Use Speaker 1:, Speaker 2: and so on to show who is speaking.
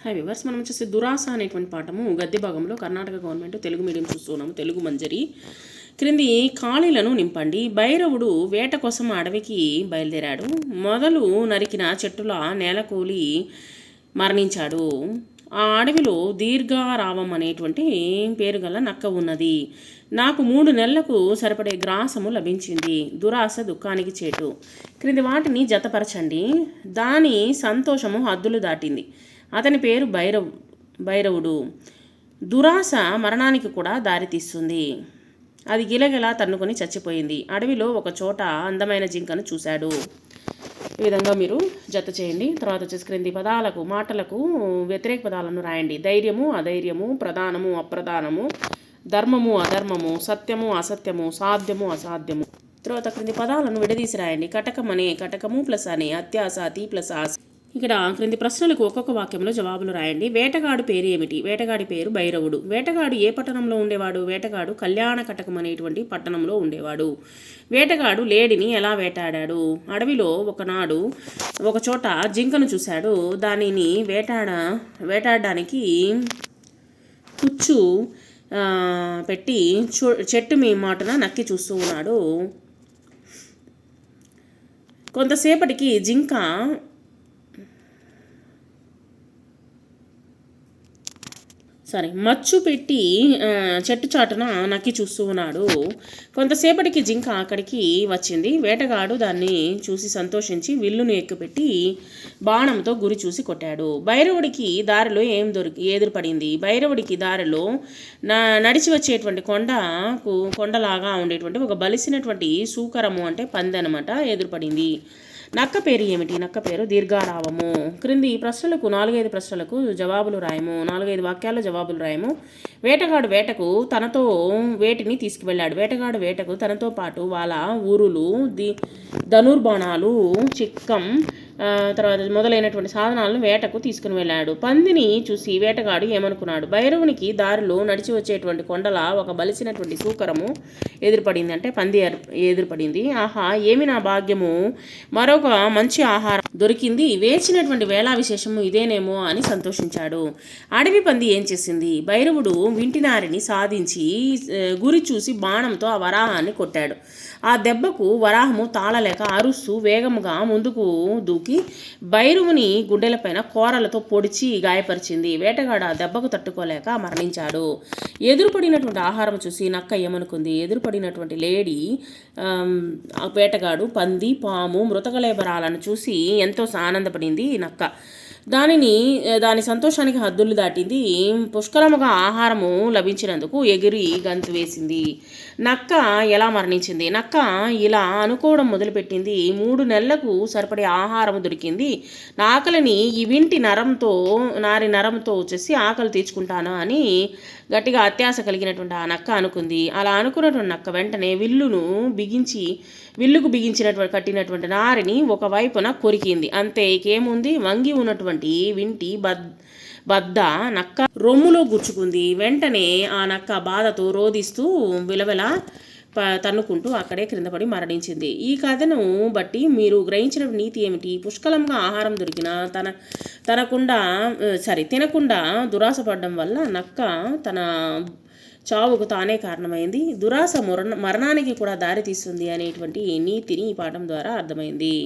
Speaker 1: Hi viewers, మనం వచ్చేసి దురాస అనేటువంటి పాఠము గద్య భాగంలో కర్ణాటక గవర్నమెంట్ తెలుగు మీడియం చూస్తున్నాము. తెలుగు మంజరి క్రింది ఖాళీలను నింపండి. భైరవుడు వేట కోసం అడవికి బయలుదేరాడు. మొదలు నరికిన చెట్టుల నేలకూలి మరణించాడు. ఆ అడవిలో దీర్ఘారావం అనేటువంటి పేరు గల నక్క ఉన్నది. నాకు 3 నెలలకు సరిపడే గ్రాసము లభించింది. దురాశ దుఃఖానికి చేటు. క్రింది వాటిని జతపరచండి. దాని సంతోషము హద్దులు దాటింది. అతని పేరు భైరవుడు. దురాశ మరణానికి కూడా దారితీస్తుంది. అది గిలగిలా తన్నుకొని చచ్చిపోయింది. అడవిలో ఒక చోట అందమైన జింకను చూశాడు. ఈ విధంగా మీరు జత చేయండి. తర్వాత వచ్చేసి క్రింది పదాలకు మాటలకు వ్యతిరేక పదాలను రాయండి. ధైర్యము అధైర్యము, ప్రధానము అప్రధానము, ధర్మము అధర్మము, సత్యము అసత్యము, సాధ్యము అసాధ్యము. తర్వాత క్రింది పదాలను విడదీసి రాయండి. కటకం అనే, కటకము ప్లస్ అనే, అత్యాస అతి ప్లస్ ఆశ. ఇక్కడ క్రింది ప్రశ్నలకు ఒక్కొక్క వాక్యంలో జవాబులు రాయండి. వేటగాడు పేరు ఏమిటి? వేటగాడి పేరు భైరవుడు. వేటగాడు ఏ పట్టణంలో ఉండేవాడు? వేటగాడు కళ్యాణ కటకం అనేటువంటి పట్టణంలో ఉండేవాడు. వేటగాడు లేడిని ఎలా వేటాడాడు? అడవిలో ఒకనాడు ఒక చోట జింకను చూశాడు. దానిని వేటాడడానికి కుచ్చు పెట్టి చెట్టు మీ మాటున నక్కి చూస్తూ ఉన్నాడు. కొంతసేపటికి జింక మచ్చు పెట్టి చెట్టు చాటున నక్కి చూస్తూ ఉన్నాడు. కొంతసేపటికి జింక అక్కడికి వచ్చింది. వేటగాడు దాన్ని చూసి సంతోషించి విల్లును ఎక్కుపెట్టి బాణంతో గురి చూసి కొట్టాడు. భైరవుడికి దారిలో ఎదురుపడింది. భైరవుడికి దారిలో నడిచి వచ్చేటువంటి కొండలాగా ఉండేటువంటి ఒక బలిసినటువంటి సూకరము అంటే పంది అనమాట ఎదురుపడింది. నక్క పేరు ఏమిటి? నక్క పేరు దీర్ఘారావము. క్రింది ప్రశ్నలకు 4-5 ప్రశ్నలకు జవాబులు రాయము. 4-5 వాక్యాల్లో జవాబులు రాయము. వేటగాడు వేటకు తనతో వేటిని తీసుకువెళ్ళాడు. వేటగాడు వేటకు తనతో పాటు వాళ్ళ ఊరులు, ధనుర్బాణాలు, చిక్కం తర్వాత మొదలైనటువంటి సాధనాలను వేటకు తీసుకుని వెళ్ళాడు. పందిని చూసి వేటగాడు ఏమనుకున్నాడు? భైరవునికి దారిలో నడిచి వచ్చేటువంటి కొండల ఒక బలిసినటువంటి సూకరము ఎదురుపడింది అంటే పంది ఎదురుపడింది. ఆహా, ఏమి నా భాగ్యము, మరొక మంచి ఆహారం దొరికింది, వేచినటువంటి వేళా విశేషము ఇదేనేమో అని సంతోషించాడు. అడవి పంది ఏం చేసింది? భైరవుడు వింటినారిని సాధించి గురి చూసి బాణంతో ఆ వరాహాన్ని కొట్టాడు. ఆ దెబ్బకు వరాహము తాళలేక అరుస్తూ వేగముగా ముందుకు దూకి భైరవుని గుండెలపైన కోరలతో పొడిచి గాయపరిచింది. వేటగాడు ఆ దెబ్బకు తట్టుకోలేక మరణించాడు. ఎదురుపడినటువంటి ఆహారం చూసి నక్క ఏమనుకుంది? ఎదురుపడినటువంటి లేడీ, వేటగాడు, పంది, పాము, మృతకలేబరాలను చూసి ఎంతో ఆనందపడింది నక్క. దాని సంతోషానికి హద్దులు దాటింది. పుష్కలముగా ఆహారము లభించినందుకు ఎగిరి గంతు వేసింది. నక్క ఎలా మరణించింది? నక్క ఇలా అనుకోవడం మొదలుపెట్టింది. 3 నెలలకు సరిపడే ఆహారం దొరికింది. నా ఆకలిని ఈ వింటి నరంతో వచ్చేసి ఆకలి తీర్చుకుంటాను అని గట్టిగా అత్యాశ కలిగినటువంటి ఆ నక్క అనుకుంది. అలా అనుకున్నటువంటి నక్క వెంటనే విల్లుకు బిగించినటువంటి కట్టినటువంటి నారిని ఒకవైపున కొరికింది. అంతే, ఇకేముంది, వంగి ఉన్నటువంటి వింటి బద్ద నక్క రొమ్ములో గుచ్చుకుంది. వెంటనే ఆ నక్క బాధతో రోదిస్తూ విలవెల తన్నుకుంటూ అక్కడే క్రిందపడి మరణించింది. ఈ కథను బట్టి మీరు గ్రహించిన నీతి ఏమిటి? పుష్కలంగా ఆహారం దొరికినా తినకుండా దురాశపడడం వల్ల నక్క తన చావుకు తానే కారణమైంది. దురాశ మరణానికి కూడా దారితీస్తుంది అనేటువంటి నీతిని ఈ పాఠం ద్వారా అర్థమైంది.